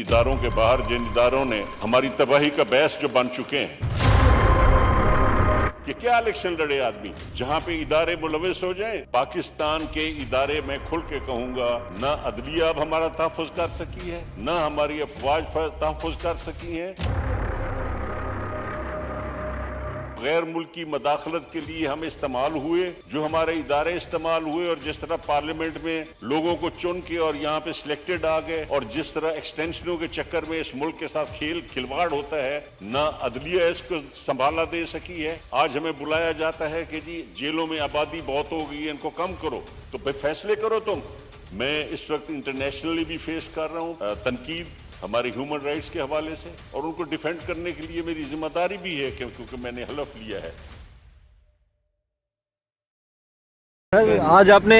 اداروں کے باہر جن اداروں نے ہماری تباہی کا باعث جو بن چکے ہیں کہ کیا الیکشن لڑے آدمی جہاں پہ ادارے ملوث ہو جائیں۔ پاکستان کے ادارے میں کھل کے کہوں گا، نہ عدلیہ اب ہمارا تحفظ کر سکی ہے، نہ ہماری افواج تحفظ کر سکی ہیں۔ غیر ملکی مداخلت کے لیے ہم استعمال ہوئے، جو ہمارے ادارے استعمال ہوئے، اور جس طرح پارلیمنٹ میں لوگوں کو چن کے اور یہاں پہ سلیکٹڈ آ گئے، اور جس طرح ایکسٹینشنوں کے چکر میں اس ملک کے ساتھ کھلواڑ ہوتا ہے، نہ عدلیہ اس کو سنبھالا دے سکی ہے۔ آج ہمیں بلایا جاتا ہے کہ جی جیلوں میں آبادی بہت ہو گئی ہے، ان کو کم کرو، تو بھائی فیصلے کرو تم۔ میں اس وقت انٹرنیشنلی بھی فیس کر رہا ہوں تنقید ہمارے ہیومن رائٹس کے حوالے سے، اور ان کو ڈیفینڈ کرنے کے لیے میری ذمہ داری بھی ہے کیونکہ میں نے حلف لیا ہے۔ آج آپ نے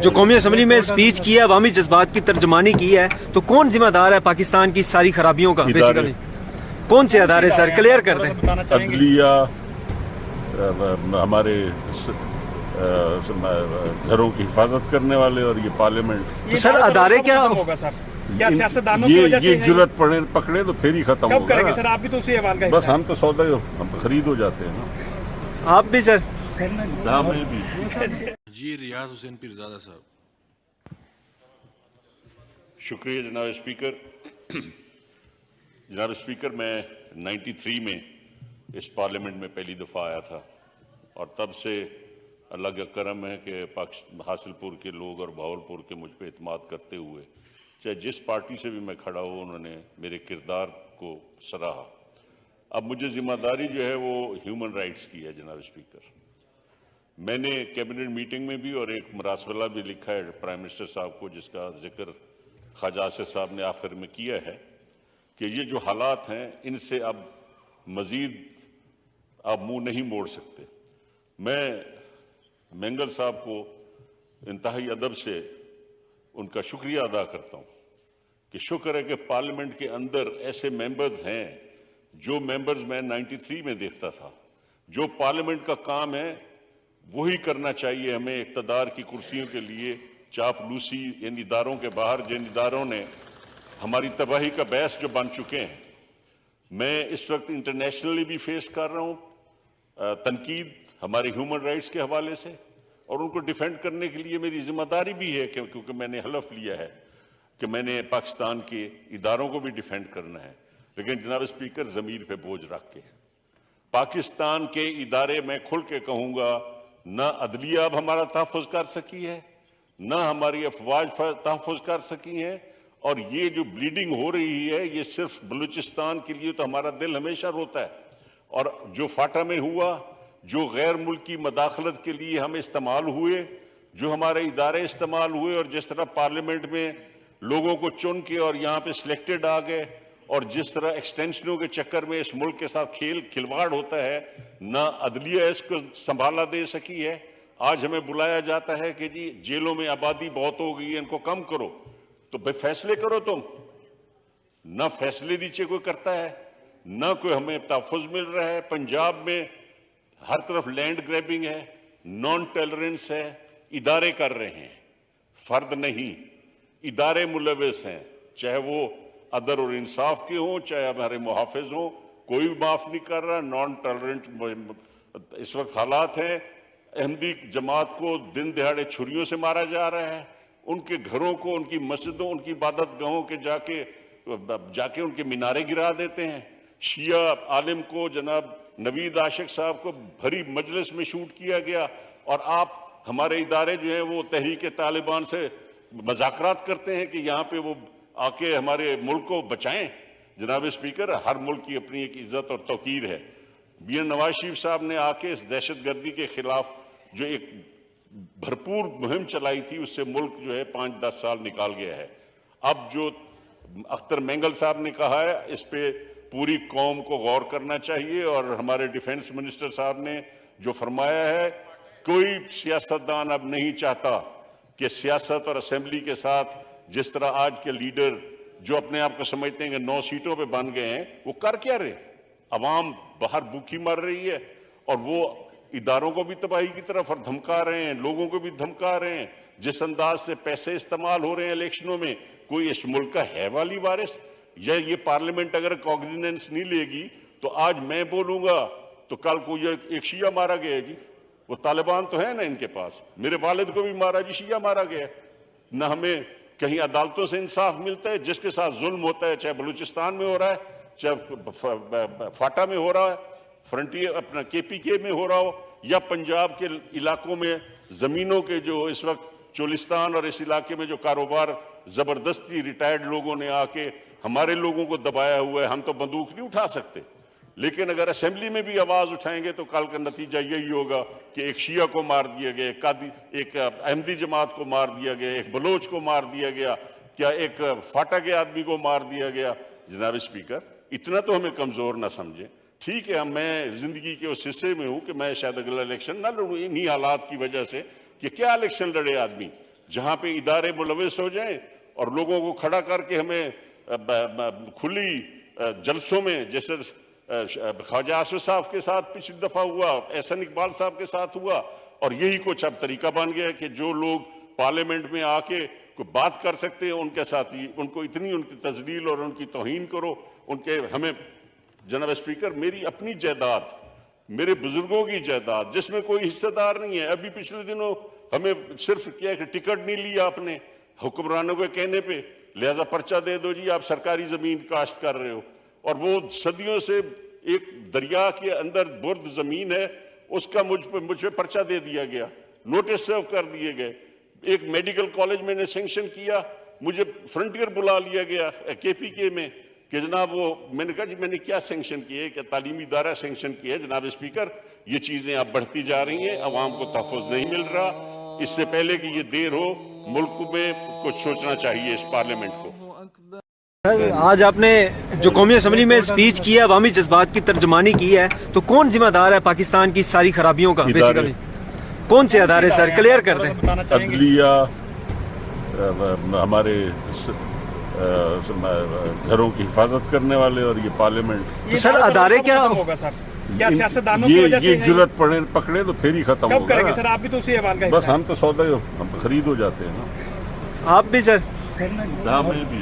جو قومی اسمبلی میں اسپیچ کی ہے، عوامی جذبات کی ترجمانی کی ہے، تو کون ذمہ دار ہے پاکستان کی ساری خرابیوں کا؟ بیسیکلی کون سے ادارے سر کلیئر کر دیں؟ عدلیہ، ہمارے گھروں کی حفاظت کرنے والے، اور یہ پارلیمنٹ۔ تو سر ادارے کیا ہوگا سر؟ کیا سیاستدانوں کی وجہ سے یہ جرت پکڑے تو پھر ہی ختم کب کریں گے ہوگا؟ سر؟ آپ بھی تو اسی حوال کا بس ہم تو سودا ہم تو خرید ہو جاتے ہیں نا۔ آپ بھی سر؟ ہاں میں بھی۔ جی ریاض حسین پیرزادہ صاحب۔ شکریہ جناب اسپیکر۔ جناب اسپیکر، میں 93 میں اس پارلیمنٹ میں پہلی دفعہ آیا تھا، اور تب سے اللہ کا کرم ہے کہ حاصل پور کے لوگ اور بہاولپور کے مجھ پہ اعتماد کرتے ہوئے، چاہے جس پارٹی سے بھی میں کھڑا ہوں، انہوں نے میرے کردار کو سراہا۔ اب مجھے ذمہ داری جو ہے وہ ہیومن رائٹس کی ہے جناب اسپیکر۔ میں نے کیبنٹ میٹنگ میں بھی اور ایک مراسلہ بھی لکھا ہے پرائم منسٹر صاحب کو، جس کا ذکر خواجہ آصف صاحب نے آخر میں کیا ہے، کہ یہ جو حالات ہیں ان سے اب مزید آپ منہ نہیں موڑ سکتے۔ میں مینگل صاحب کو انتہائی ادب سے ان کا شکریہ ادا کرتا ہوں کہ شکر ہے کہ پارلیمنٹ کے اندر ایسے ممبرز ہیں، جو ممبرز میں 93 میں دیکھتا تھا، جو پارلیمنٹ کا کام ہے وہی کرنا چاہیے ہمیں اقتدار کی کرسیوں کے لیے۔ چاپلوسی ان اداروں کے باہر جن اداروں نے ہماری تباہی کا باعث جو بن چکے ہیں، میں اس وقت انٹرنیشنلی بھی فیس کر رہا ہوں تنقید ہمارے ہیومن رائٹس کے حوالے سے، اور ان کو ڈیفینڈ کرنے کے لیے میری ذمہ داری بھی ہے کیونکہ میں نے حلف لیا ہے کہ میں نے پاکستان کے اداروں کو بھی ڈیفینڈ کرنا ہے۔ لیکن جناب اسپیکر، ضمیر پہ بوجھ رکھ کے پاکستان کے ادارے میں کھل کے کہوں گا، نہ عدلیہ اب ہمارا تحفظ کر سکی ہے، نہ ہماری افواج تحفظ کر سکی ہیں، اور یہ جو بلیڈنگ ہو رہی ہے یہ صرف بلوچستان کے لیے تو ہمارا دل ہمیشہ روتا ہے، اور جو فاٹا میں ہوا، جو غیر ملکی مداخلت کے لیے ہم استعمال ہوئے، جو ہمارے ادارے استعمال ہوئے، اور جس طرح پارلیمنٹ میں لوگوں کو چن کے اور یہاں پہ سلیکٹڈ آ گئے، اور جس طرح ایکسٹینشنوں کے چکر میں اس ملک کے ساتھ کھلواڑ ہوتا ہے، نہ عدلیہ اس کو سنبھالا دے سکی ہے۔ آج ہمیں بلایا جاتا ہے کہ جی جیلوں میں آبادی بہت ہو گئی ہے، ان کو کم کرو، تو بھائی فیصلے کرو تم۔ نہ فیصلے نیچے کوئی کرتا ہے، نہ کوئی ہمیں تحفظ مل رہا ہے۔ پنجاب میں ہر طرف لینڈ گریبنگ ہے، نان ٹالرنس ہے، ادارے کر رہے ہیں، فرد نہیں، ادارے ملوث ہیں، چاہے وہ عدل اور انصاف کے ہوں، چاہے ہمارے محافظ ہوں، کوئی معاف نہیں کر رہا۔ نان ٹالرنٹ اس وقت حالات ہیں، احمدی جماعت کو دن دہاڑے چھریوں سے مارا جا رہا ہے، ان کے گھروں کو، ان کی مسجدوں، ان کی عبادت گاہوں کے جا کے ان کے مینارے گرا دیتے ہیں۔ شیعہ عالم کو، جناب نوید عاشق صاحب کو بھری مجلس میں شوٹ کیا گیا، اور آپ ہمارے ادارے جو ہیں وہ تحریک طالبان سے مذاکرات کرتے ہیں کہ یہاں پہ وہ آ کے ہمارے ملک کو بچائیں۔ جناب اسپیکر، ہر ملک کی اپنی ایک عزت اور توقیر ہے۔ نواز شریف صاحب نے آ کے اس دہشت گردی کے خلاف جو ایک بھرپور مہم چلائی تھی، اس سے ملک جو ہے 5-10 سال نکال گیا ہے۔ اب جو اختر مینگل صاحب نے کہا ہے، اس پہ پوری قوم کو غور کرنا چاہیے، اور ہمارے ڈیفنس منسٹر صاحب نے جو فرمایا ہے، کوئی سیاستدان اب نہیں چاہتا کہ سیاست اور اسمبلی کے ساتھ جس طرح آج کے لیڈر جو اپنے آپ کو سمجھتے ہیں کہ 9 سیٹوں پہ بن گئے ہیں، وہ کر کیا رہے؟ عوام باہر بھوکی مر رہی ہے، اور وہ اداروں کو بھی تباہی کی طرف اور دھمکا رہے ہیں، لوگوں کو بھی دھمکا رہے ہیں۔ جس انداز سے پیسے استعمال ہو رہے ہیں الیکشنوں میں، کوئی اس ملک کا ہے والی وارث؟ یہ پارلیمنٹ اگر کاگنیزنس نہیں لے گی تو آج میں بولوں گا تو کل کو یہ ایک شیعہ مارا گیا جی، وہ طالبان تو ہے نا ان کے پاس، میرے والد کو بھی مارا جی، شیعہ مارا گیا، نہ ہمیں کہیں عدالتوں سے انصاف ملتا ہے، جس کے ساتھ ظلم ہوتا ہے، چاہے بلوچستان میں ہو رہا ہے، چاہے فاٹا میں ہو رہا ہے، فرنٹیئر اپنا KPK میں ہو رہا ہو، یا پنجاب کے علاقوں میں زمینوں کے جو اس وقت چولستان اور اس علاقے میں جو کاروبار زبردستی ریٹائرڈ لوگوں نے آ کے ہمارے لوگوں کو دبایا ہوا ہے، ہم تو بندوق نہیں اٹھا سکتے، لیکن اگر اسمبلی میں بھی آواز اٹھائیں گے تو کل کا نتیجہ یہی ہوگا کہ ایک شیعہ کو مار دیا گیا، ایک احمدی جماعت کو مار دیا گیا، ایک بلوچ کو مار دیا گیا، کیا ایک فاٹا کے آدمی کو مار دیا گیا۔ جناب اسپیکر، اتنا تو ہمیں کمزور نہ سمجھیں، ٹھیک ہے میں زندگی کے اس حصے میں ہوں کہ میں شاید اگلا الیکشن نہ لڑوں انہی حالات کی وجہ سے، کہ کیا الیکشن لڑے آدمی جہاں پہ ادارے ملوث ہو جائیں اور لوگوں کو کھڑا کر کے ہمیں کھلی جلسوں میں، جیسے خواجہ آصف صاحب کے ساتھ پچھلی دفعہ ہوا، احسن اقبال صاحب کے ساتھ ہوا، اور یہی کچھ اب طریقہ بن گیا کہ جو لوگ پارلیمنٹ میں آ کے کوئی بات کر سکتے ہیں ان کے ساتھ ہی ان کو اتنی ان کی تذلیل اور ان کی توہین کرو، ان کے ہمیں جناب اسپیکر میری اپنی جائیداد، میرے بزرگوں کی جائیداد جس میں کوئی حصہ دار نہیں ہے، ابھی پچھلے دنوں ہمیں صرف کیا کہ ٹکٹ نہیں لیا آپ نے حکمرانوں کے کہنے پہ، لہذا پرچہ دے دو جی آپ سرکاری زمین کاشت کر رہے ہو، اور وہ صدیوں سے ایک دریا کے اندر برد زمین ہے، اس کا مجھ پہ پرچہ دے دیا گیا، نوٹس سرو کر دیے گئے، ایک میڈیکل کالج میں نے سینکشن کیا، مجھے فرنٹیئر بلا لیا گیا KPK میں کہ جناب وہ میں نے کہا جی میں نے کیا سینکشن کیا ہے، کہ تعلیمی ادارہ سینکشن کیا ہے۔ جناب اسپیکر، یہ چیزیں اب بڑھتی جا رہی ہیں، عوام کو تحفظ نہیں مل رہا، اس سے پہلے کہ یہ دیر ہو ملک میں کچھ سوچنا چاہیے اس پارلیمنٹ کو۔ آج آپ نے جو قومی اسمبلی میں اسپیچ کی ہے، عوامی جذبات کی ترجمانی کی ہے، تو کون ذمہ دار ہے پاکستان کی ساری خرابیوں کا؟ بیسیکلی کون سے ادارے سر کلیئر کر دیں؟ بتانا چاہیں گے عدلیہ، ہمارے گھروں کی حفاظت کرنے والے، اور یہ پارلیمنٹ۔ یہ سر ادارے کیا ہوگا سر؟ کیا سیاستدانوں کی وجہ سے یہ جرت پکڑے تو پھر ہی ختم کب کریں گے ہوگا۔ سر؟ آپ بھی تو اسی ایوان کا بس حصہ ہم تو سودا ہم خرید ہو جاتے ہیں نا، آپ بھی سر؟ ہاں میں بھی